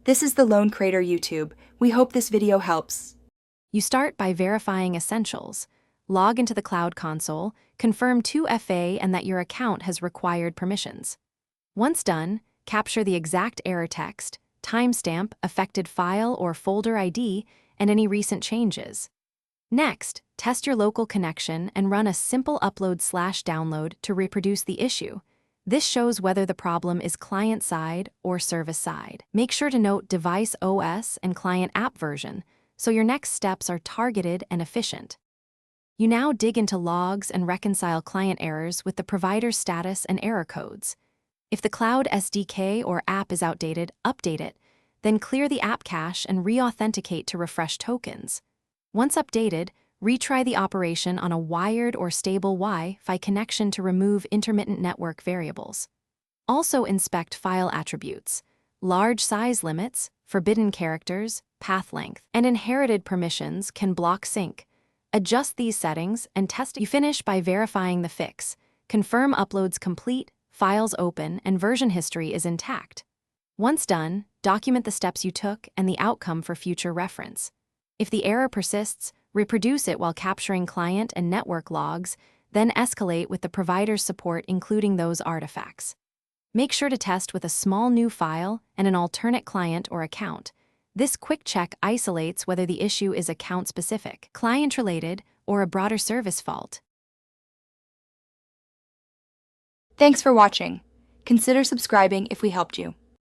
This is the Lone Crater YouTube. We hope this video helps. You start by verifying essentials. Log into the Cloud Console, confirm 2FA and that your account has required permissions. Once done, capture the exact error text, timestamp, affected file or folder ID, and any recent changes. Next, test your local connection and run a simple upload/download to reproduce the issue. This shows whether the problem is client-side or server-side. Make sure to note device OS and client app version, so your next steps are targeted and efficient. You now dig into logs and reconcile client errors with the provider's status and error codes. If the Cloud SDK or app is outdated, update it, then clear the app cache and re-authenticate to refresh tokens. Once updated, retry the operation on a wired or stable Wi-Fi connection to remove intermittent network variables. Also inspect file attributes. Large size limits, forbidden characters, path length, and inherited permissions can block sync. Adjust these settings and test it. You finish by verifying the fix. Confirm uploads complete, files open, and version history is intact. Once done, document the steps you took and the outcome for future reference. If the error persists, reproduce it while capturing client and network logs, then escalate with the provider's support including those artifacts. Make sure to test with a small new file and an alternate client or account. This quick check isolates whether the issue is account-specific, client-related, or a broader service fault. Thanks for watching. Consider subscribing if we helped you.